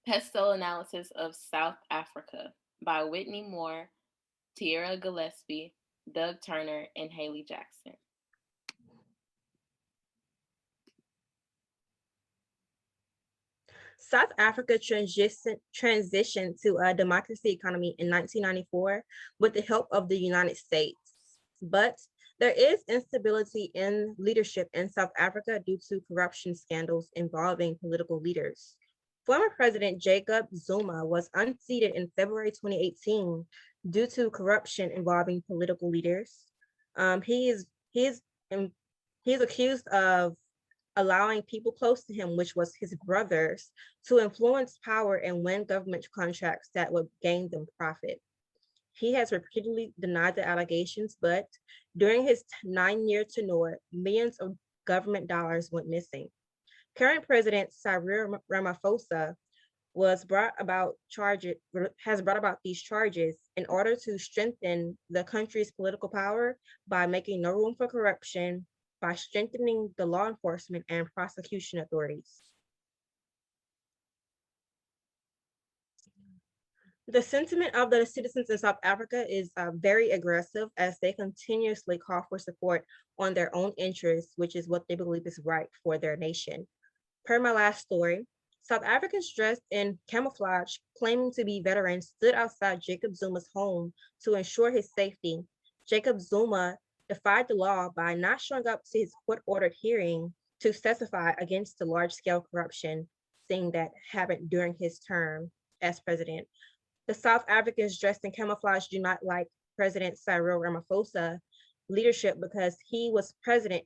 PESTEL Analysis of South Africa by Whitney Moore, Tierra Gillespie, Doug Turner, and Haley Jackson. South Africa transitioned to a democracy economy in 1994 with the help of the United States. But there is instability in leadership in South Africa due to corruption scandals involving political leaders. Former President Jacob Zuma was unseated in February 2018 due to corruption involving political leaders. He is accused of allowing people close to him, which was his brothers, to influence power and win government contracts that would gain them profit. He has repeatedly denied the allegations, but during his 9-year tenure, millions of government dollars went missing. Current President Cyril Ramaphosa has brought about these charges in order to strengthen the country's political power by making no room for corruption, by strengthening the law enforcement and prosecution authorities. The sentiment of the citizens in South Africa is very aggressive as they continuously call for support on their own interests, which is what they believe is right for their nation. Per my last story, South Africans dressed in camouflage, claiming to be veterans, stood outside Jacob Zuma's home to ensure his safety. Jacob Zuma defied the law by not showing up to his court-ordered hearing to testify against the large-scale corruption, saying that happened during his term as president. The South Africans dressed in camouflage do not like President Cyril Ramaphosa leadership because he was present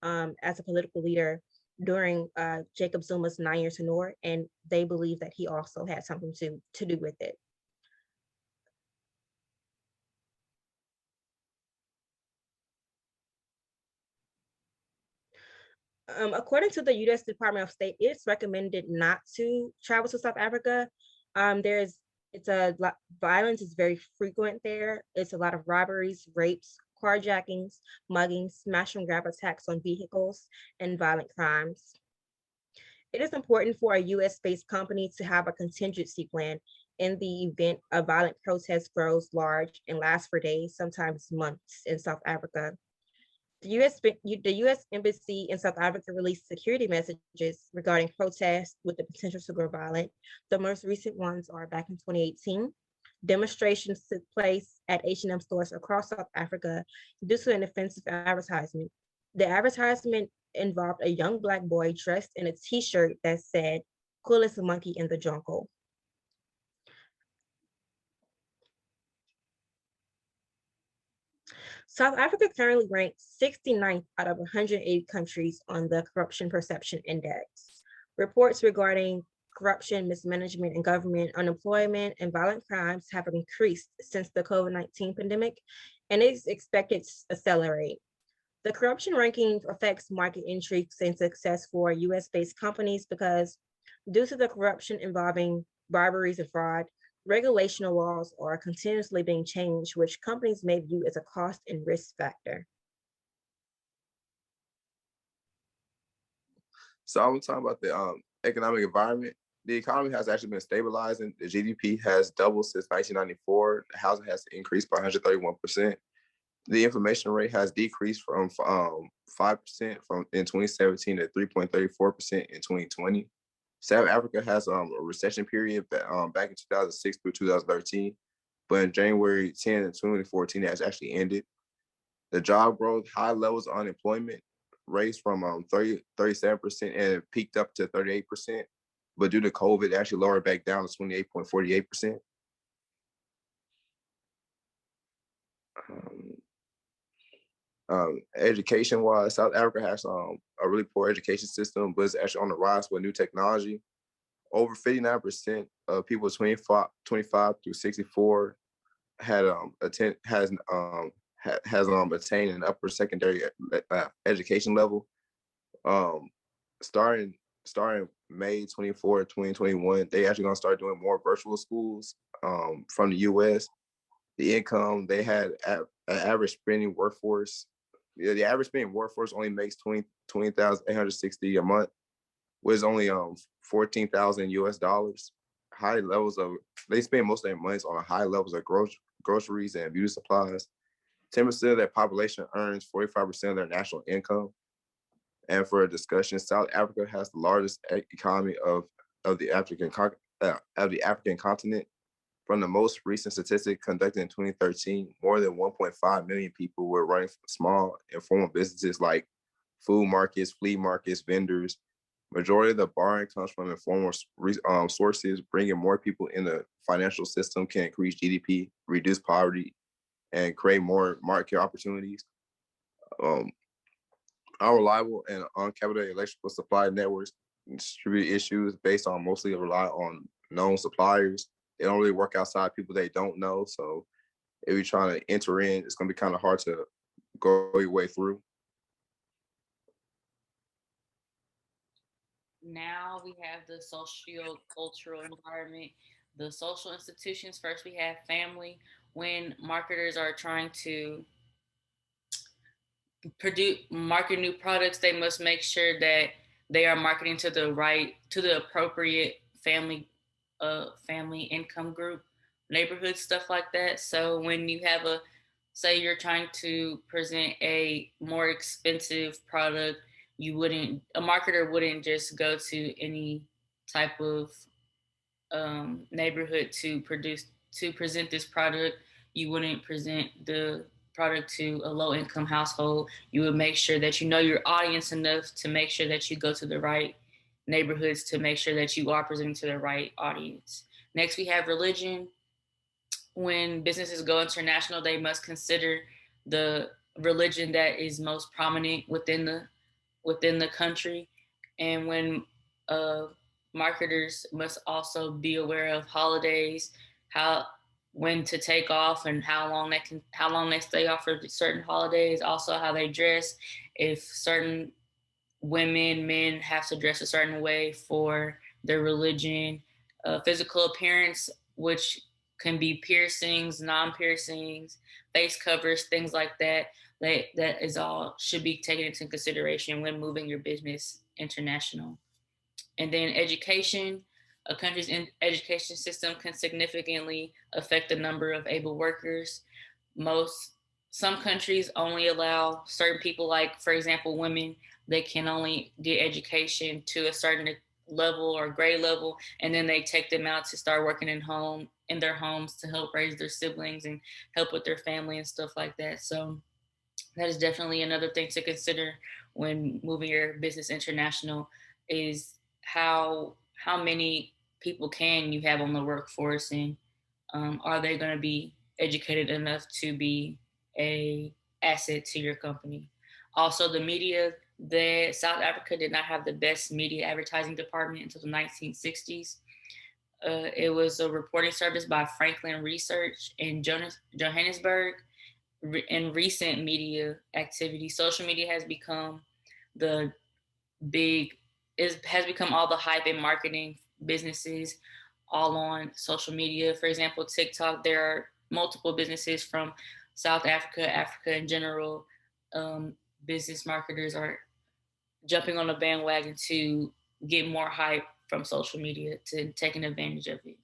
as a political leader during Jacob Zuma's 9-year tenure, and they believe that he also had something to do with it. According to the U.S. Department of State, it's recommended not to travel to South Africa. Violence is very frequent there. It's a lot of robberies, rapes, carjackings, muggings, smash and grab attacks on vehicles, and violent crimes. It is important for a US-based company to have a contingency plan in the event a violent protest grows large and lasts for days, sometimes months in South Africa. The US Embassy in South Africa released security messages regarding protests with the potential to grow violent. The most recent ones are back in 2018. Demonstrations took place at H&M stores across South Africa due to an offensive advertisement. The advertisement involved a young Black boy dressed in a t-shirt that said, "Coolest monkey in the jungle." South Africa currently ranks 69th out of 180 countries on the Corruption Perception Index. Reports regarding corruption, mismanagement in government, unemployment, and violent crimes have increased since the COVID-19 pandemic, and is expected to accelerate. The corruption ranking affects market entry and success for US-based companies because due to the corruption involving briberies and fraud, regulational laws are continuously being changed, which companies may view as a cost and risk factor. So I'm talking about the economic environment. The economy has actually been stabilizing. The GDP has doubled since 1994. The housing has increased by 131%. The inflation rate has decreased from 5% in 2017 to 3.34% in 2020. South Africa has a recession period back in 2006 through 2013, but in January 10 of 2014, it has actually ended. The job growth, high levels of unemployment, raised from 37% and it peaked up to 38%, but due to COVID, it actually lowered back down to 28.48%. Education-wise, South Africa has a really poor education system, but it's actually on the rise with new technology. Over 59% of people 25 through 64 had attained an upper secondary education level. Starting May 24, 2021, they actually gonna start doing more virtual schools from the US. The income they had an average spending workforce. The average spending workforce only makes 20,860 a month, was only 14,000 US dollars. High levels of they spend most of their money on high levels of groceries and beauty supplies. 10% of their population earns 45% of their national income. And for a discussion, South Africa has the largest economy of the African continent. From the most recent statistic conducted in 2013, more than 1.5 million people were running small informal businesses like food markets, flea markets, vendors. Majority of the borrowing comes from informal sources. Bringing more people in the financial system can increase GDP, reduce poverty, and create more market opportunities. Um, Unreliable and uncapitated electrical supply networks distribute issues based on mostly rely on known suppliers. They don't really work outside people they don't know. So if you're trying to enter in, it's going to be kind of hard to go your way through. Now we have the socio-cultural environment, the social institutions. First, we have family. When marketers are trying to produce market new products, they must make sure that they are marketing to the appropriate family income group, neighborhood, stuff like that. So when you have say you're trying to present a more expensive product, a marketer wouldn't just go to any type of neighborhood to present this product. You wouldn't present the product to a low income household. You would make sure that you know your audience enough to make sure that you go to the right neighborhoods to make sure that you are presenting to the right audience. Next, we have religion. When businesses go international, they must consider the religion that is most prominent within the country. And when uh, marketers must also be aware of holidays, how when to take off and how long they stay off for certain holidays, also how they dress, if certain men have to dress a certain way for their religion, physical appearance, which can be piercings, non-piercings, face covers, things like that. That is all should be taken into consideration when moving your business international. And then education. A country's education system can significantly affect the number of able workers. Most Some countries only allow certain people, like for example, women, they can only get education to a certain level or grade level, and then they take them out to start working in their homes to help raise their siblings and help with their family and stuff like that. So that is definitely another thing to consider when moving your business international is how many people can you have on the workforce, and are they going to be educated enough to be a asset to your company. Also, the media. The South Africa did not have the best media advertising department until the 1960s. It was a reporting service by Franklin Research in Johannesburg. In recent media activity, social media has become the big has become all the hype in marketing businesses all on social media. For example, TikTok, there are multiple businesses from South Africa, Africa in general. Business marketers are jumping on the bandwagon to get more hype from social media to taking advantage of it.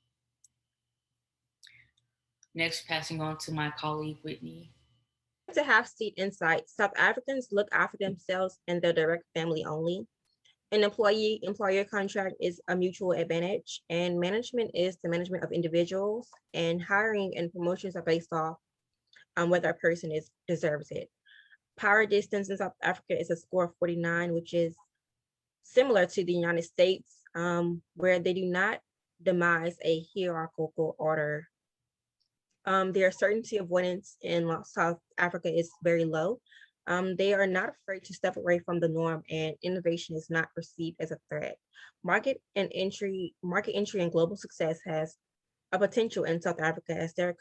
Next, passing on to my colleague Whitney. To have state insight, South Africans look after themselves and their direct family only. An employee-employer contract is a mutual advantage, and management is the management of individuals, and hiring and promotions are based off on whether a person deserves it. Power distance in South Africa is a score of 49, which is similar to the United States, where they do not demise a hierarchical order. Their certainty avoidance in South Africa is very low. They are not afraid to step away from the norm, and innovation is not perceived as a threat. Market entry and global success has a potential in South Africa as their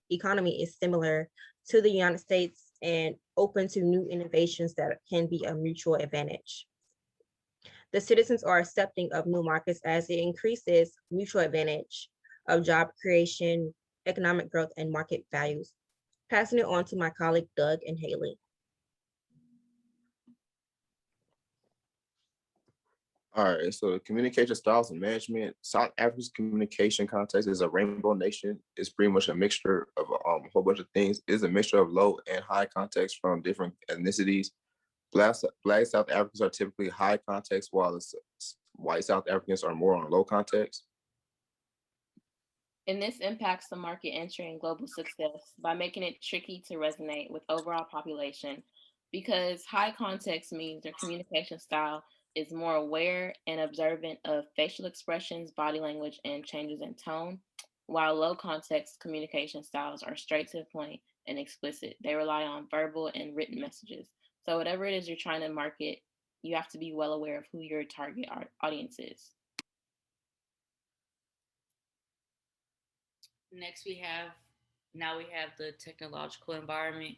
economy is similar to the United States and open to new innovations that can be a mutual advantage. The citizens are accepting of new markets as it increases mutual advantage of job creation, economic growth, and market values. Passing it on to my colleague Doug and Haley. All right, so communication styles and management. South Africa's communication context is a rainbow nation. It's pretty much a mixture of a whole bunch of things. It's a mixture of low and high context from different ethnicities. Black South Africans are typically high context, while white South Africans are more on low context. And this impacts the market entry and global success by making it tricky to resonate with overall population because high context means their communication style is more aware and observant of facial expressions, body language, and changes in tone, while low context communication styles are straight to the point and explicit. They rely on verbal and written messages. So, whatever it is you're trying to market, you have to be well aware of who your target audience is. Next, we have the technological environment.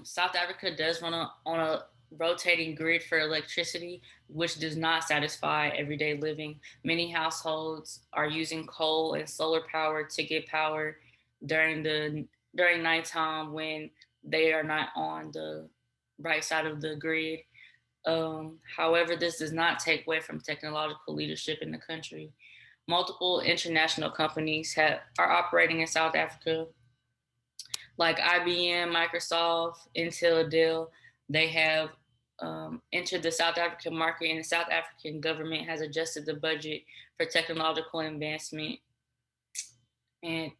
South Africa does run on a rotating grid for electricity, which does not satisfy everyday living. Many households are using coal and solar power to get power during nighttime when they are not on the right side of the grid. However, this does not take away from technological leadership in the country. Multiple international companies are operating in South Africa, like IBM, Microsoft, Intel, Dell. They have entered the South African market, and the South African government has adjusted the budget for technological advancement and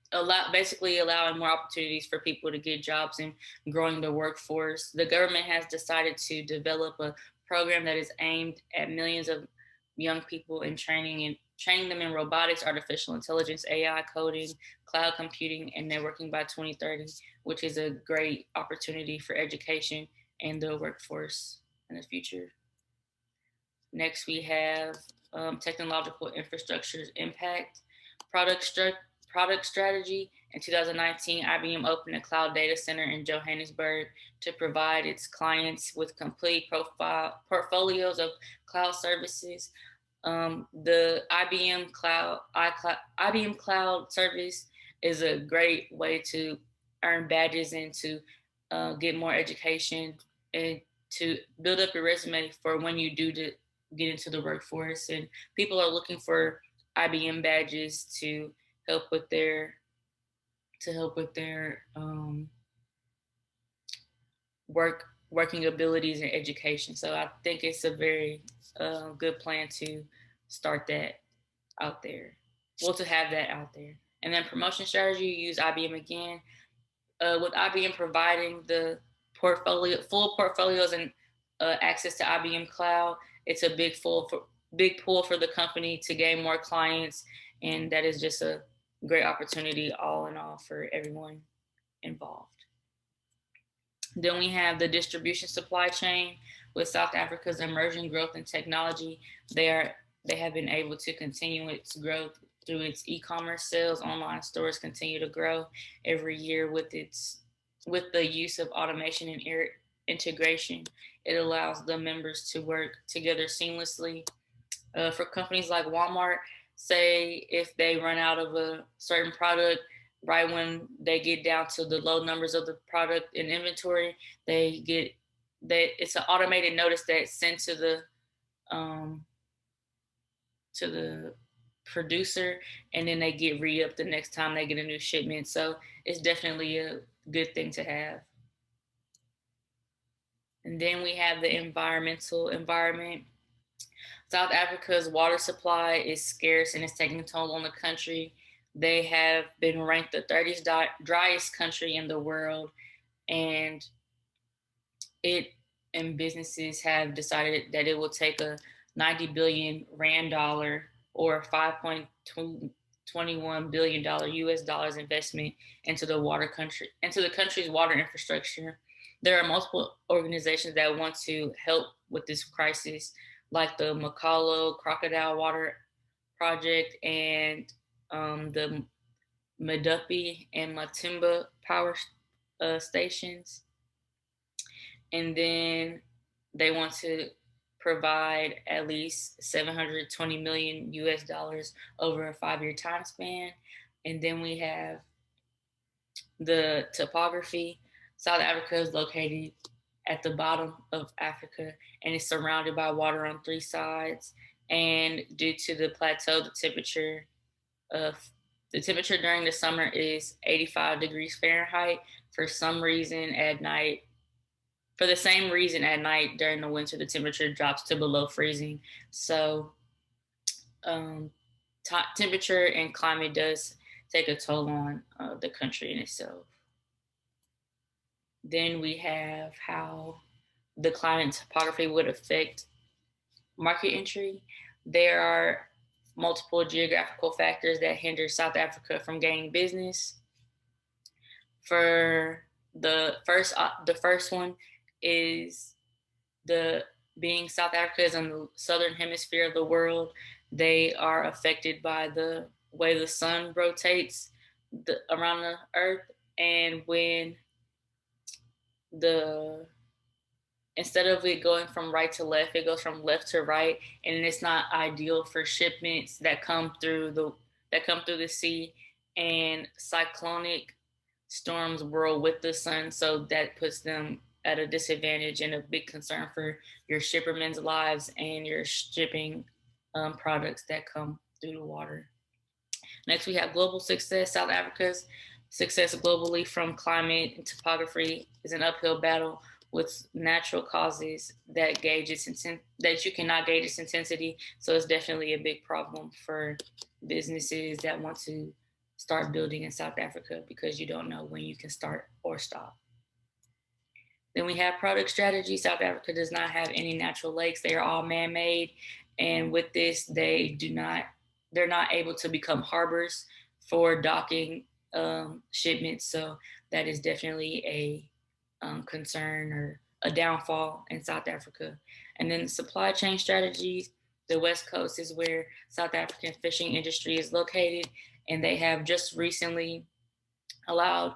basically allowing more opportunities for people to get jobs and growing the workforce. The government has decided to develop a program that is aimed at millions of young people in training them in robotics, artificial intelligence, AI, coding, cloud computing, and networking by 2030, which is a great opportunity for education and the workforce in the future. Next, we have technological infrastructure's impact. Product, stru- product strategy. In 2019, IBM opened a cloud data center in Johannesburg to provide its clients with complete portfolios of cloud services. The IBM Cloud service is a great way to earn badges and to get more education and to build up your resume for when you do get into the workforce. And people are looking for IBM badges to help with their working abilities and education. So I think it's a very good plan to start that out there. Well, to have that out there. And then promotion strategy, you use IBM again. With IBM providing the full portfolios and access to IBM Cloud, it's a big pull for the company to gain more clients, and that is just a great opportunity all in all for everyone involved. Then we have the distribution supply chain. With South Africa's emerging growth in technology, they have been able to continue its growth through its e-commerce sales. Online stores continue to grow every year with the use of automation and integration. It allows the members to work together seamlessly. For companies like Walmart, say if they run out of a certain product, right when they get down to the low numbers of the product in inventory, it's an automated notice that's sent um, to the producer, and then they get re-up the next time they get a new shipment. So it's definitely a good thing to have. And then we have the environmental environment. South Africa's water supply is scarce and is taking a toll on the country. They have been ranked the 30th driest country in the world, and it and businesses have decided that it will take a 90 billion rand dollar or 5.21 billion dollar US dollars investment into the country's water infrastructure. There are multiple organizations that want to help with this crisis, like the Makalo Crocodile Water Project and the Medupi and Matimba power stations. And then they want to provide at least 720 million US dollars over a 5-year time span. And then we have the topography. South Africa is located at the bottom of Africa, and it's surrounded by water on three sides. And due to the plateau, of the temperature during the summer is 85 degrees Fahrenheit. For some reason at night, for the same reason at night during the winter, the temperature drops to below freezing. So um, temperature and climate does take a toll on the country in itself. Then we have how the climate and topography would affect market entry. There are multiple geographical factors that hinder South Africa from gaining business. For the first one is the being South Africa is in the southern hemisphere of the world. They are affected by the way the sun rotates around the earth, and when the instead of it going from right to left, it goes from left to right, and it's not ideal for shipments that come through the sea, and cyclonic storms whirl with the sun, so that puts them at a disadvantage and a big concern for your shippermen's lives and your shipping products that come through the water. Next, we have global success. South Africa's success globally from climate and topography is an uphill battle with natural causes that you cannot gauge its intensity. So it's definitely a big problem for businesses that want to start building in South Africa because you don't know when you can start or stop. Then we have product strategy. South Africa does not have any natural lakes. They are all man-made. And with this, they're not able to become harbors for docking shipments. So that is definitely a concern or a downfall in South Africa. And then the supply chain strategies. The West Coast is where South African fishing industry is located, and they have just recently allowed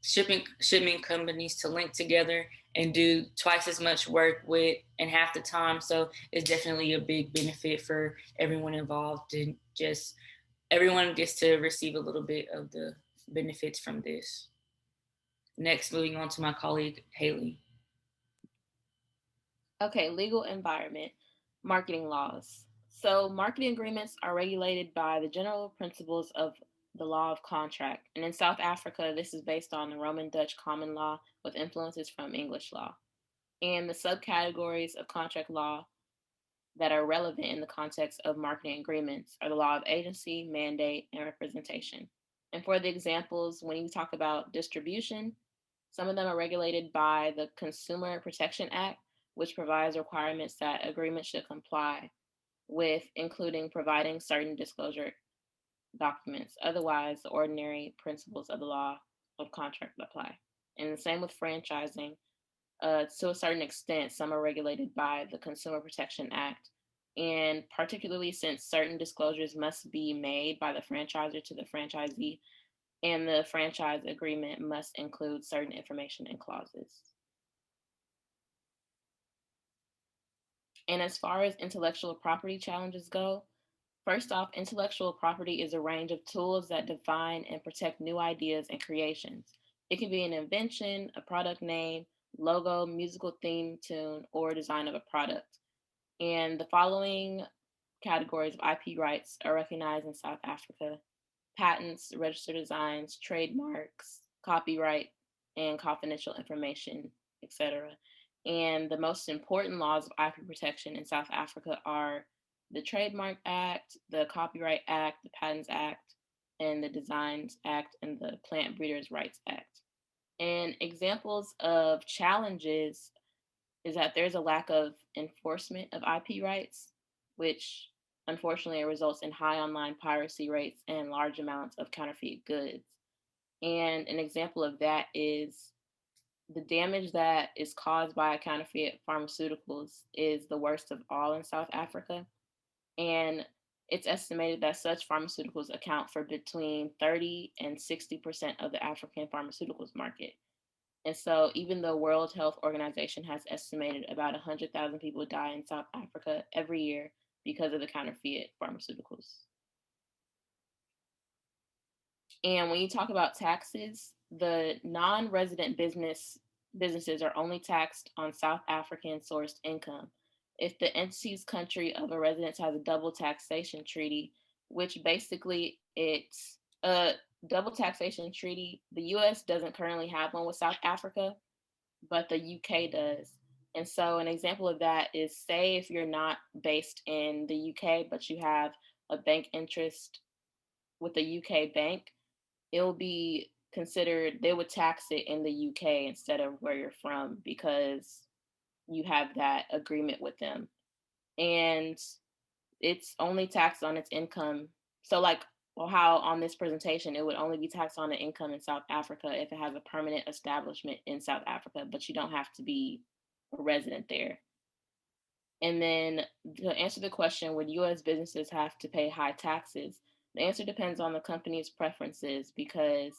shipping companies to link together and do twice as much work with in half the time. So it's definitely a big benefit for everyone involved, and just everyone gets to receive a little bit of the benefits from this. Next, moving on to my colleague Haley. Okay, legal environment, marketing laws. So, marketing agreements are regulated by the general principles of the law of contract. And in South Africa, this is based on the Roman Dutch common law with influences from English law. And the subcategories of contract law that are relevant in the context of marketing agreements are the law of agency, mandate, and representation. And for the examples, when you talk about distribution, some of them are regulated by the Consumer Protection Act, which provides requirements that agreements should comply with, including providing certain disclosure documents. Otherwise, the ordinary principles of the law of contract apply. And the same with franchising. To a certain extent, some are regulated by the Consumer Protection Act, and particularly since certain disclosures must be made by the franchisor to the franchisee, and the franchise agreement must include certain information and clauses. And as far as intellectual property challenges go, first off, intellectual property is a range of tools that define and protect new ideas and creations. It can be an invention, a product name, logo, musical theme, tune, or design of a product. And the following categories of IP rights are recognized in South Africa: patents, registered designs, trademarks, copyright, and confidential information, etc. And the most important laws of IP protection in South Africa are the Trademark Act, the Copyright Act, the Patents Act, and the Designs Act, and the Plant Breeders' Rights Act. And examples of challenges is that there's a lack of enforcement of IP rights, which unfortunately results in high online piracy rates and large amounts of counterfeit goods. And an example of that is the damage that is caused by counterfeit pharmaceuticals is the worst of all in South Africa. And it's estimated that such pharmaceuticals account for between 30 and 60% of the African pharmaceuticals market. And so, even the World Health Organization has estimated about 100,000 people die in South Africa every year because of the counterfeit pharmaceuticals. And when you talk about taxes, the non resident business businesses are only taxed on South African sourced income. If the entity's country of a residence has a double taxation treaty, which basically it's a double taxation treaty, the US doesn't currently have one with South Africa, but the UK does. And so, an example of that is, say if you're not based in the UK, but you have a bank interest with a UK bank, it'll be considered, they would tax it in the UK instead of where you're from because you have that agreement with them. And it's only taxed on its income. So, like, well, how on this presentation, it would only be taxed on the income in South Africa if it has a permanent establishment in South Africa, but you don't have to be a resident there. And then to answer the question, would US businesses have to pay high taxes? The answer depends on the company's preferences because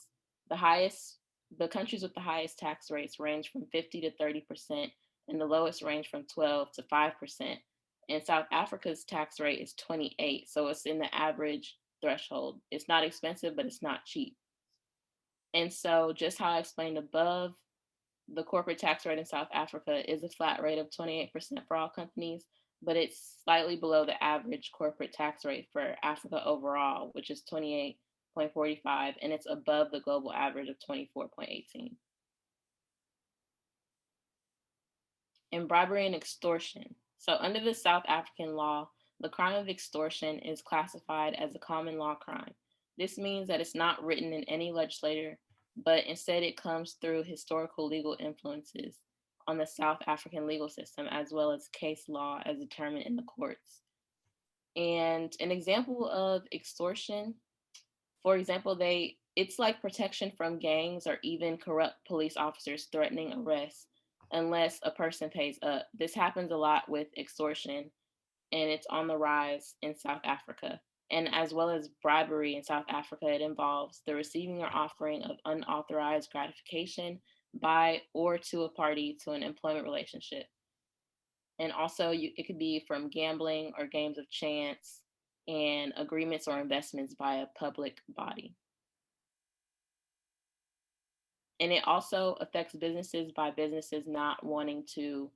the countries with the highest tax rates range from 50 to 30%, and the lowest range from 12 to 5%. And South Africa's tax rate is 28, so it's in the average threshold. It's not expensive, but it's not cheap. And so, just how I explained above, the corporate tax rate in South Africa is a flat rate of 28% for all companies, but it's slightly below the average corporate tax rate for Africa overall, which is 28.45, and it's above the global average of 24.18. And bribery and extortion. So, under the South African law, the crime of extortion is classified as a common law crime. This means that it's not written in any legislator, but instead it comes through historical legal influences on the South African legal system, as well as case law as determined in the courts. And an example of extortion, for example, it's like protection from gangs or even corrupt police officers threatening arrest unless a person pays up. This happens a lot with extortion, and it's on the rise in South Africa. And as well as bribery in South Africa, it involves the receiving or offering of unauthorized gratification by or to a party to an employment relationship. And also, it could be from gambling or games of chance and agreements or investments by a public body. And it also affects businesses by businesses not wanting to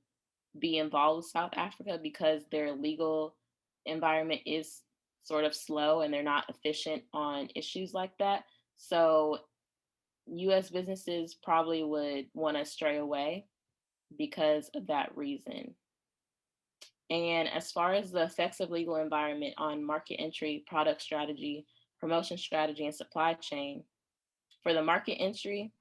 be involved with South Africa because their legal environment is sort of slow and they're not efficient on issues like that. So US businesses probably would want to stray away because of that reason. And as far as the effects of legal environment on market entry, product strategy, promotion strategy, and supply chain, for the market entry,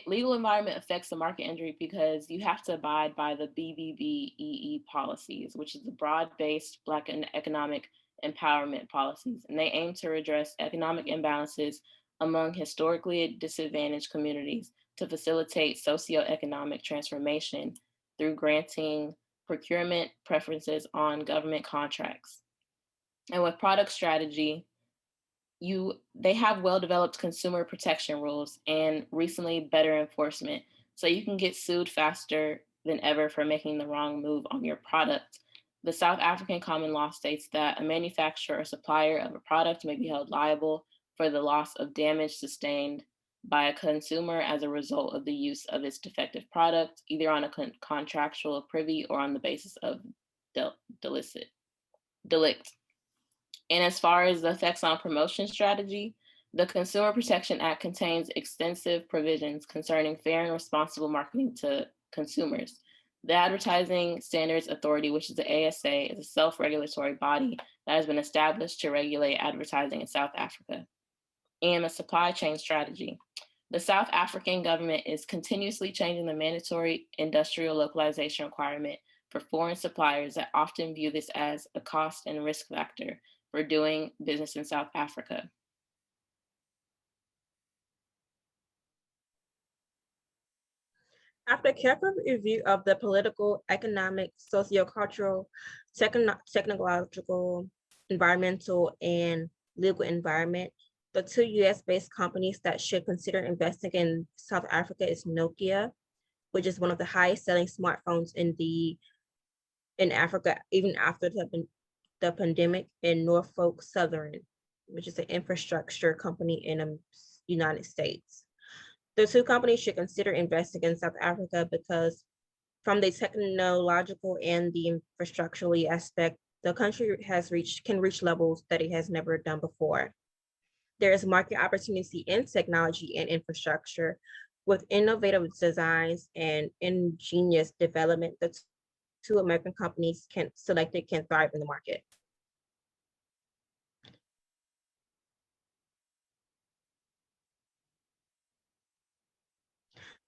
legal environment affects the market entry because you have to abide by the BBBEE policies, which is the broad-based Black and economic empowerment policies, and they aim to redress economic imbalances among historically disadvantaged communities to facilitate socioeconomic transformation through granting procurement preferences on government contracts. And with product strategy, they have well-developed consumer protection rules and recently better enforcement. So you can get sued faster than ever for making the wrong move on your product. The South African common law states that a manufacturer or supplier of a product may be held liable for the loss of damage sustained by a consumer as a result of the use of its defective product, either on a contractual privy or on the basis of delict. And as far as the effects on promotion strategy, the Consumer Protection Act contains extensive provisions concerning fair and responsible marketing to consumers. The Advertising Standards Authority, which is the ASA, is a self-regulatory body that has been established to regulate advertising in South Africa. And the supply chain strategy. The South African government is continuously changing the mandatory industrial localization requirement for foreign suppliers that often view this as a cost and risk factor for doing business in South Africa. After careful review of the political, economic, sociocultural, technological, environmental, and legal environment, the two US-based companies that should consider investing in South Africa is Nokia, which is one of the highest selling smartphones in Africa, even after the pandemic, and Norfolk Southern, which is an infrastructure company in the United States. The two companies should consider investing in South Africa because from the technological and the infrastructurally aspect, the country can reach levels that it has never done before. There is market opportunity in technology and infrastructure with innovative designs and ingenious development. The two American companies can thrive in the market.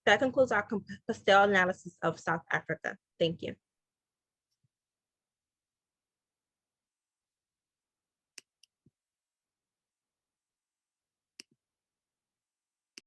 That concludes our PESTEL analysis of South Africa. Thank you.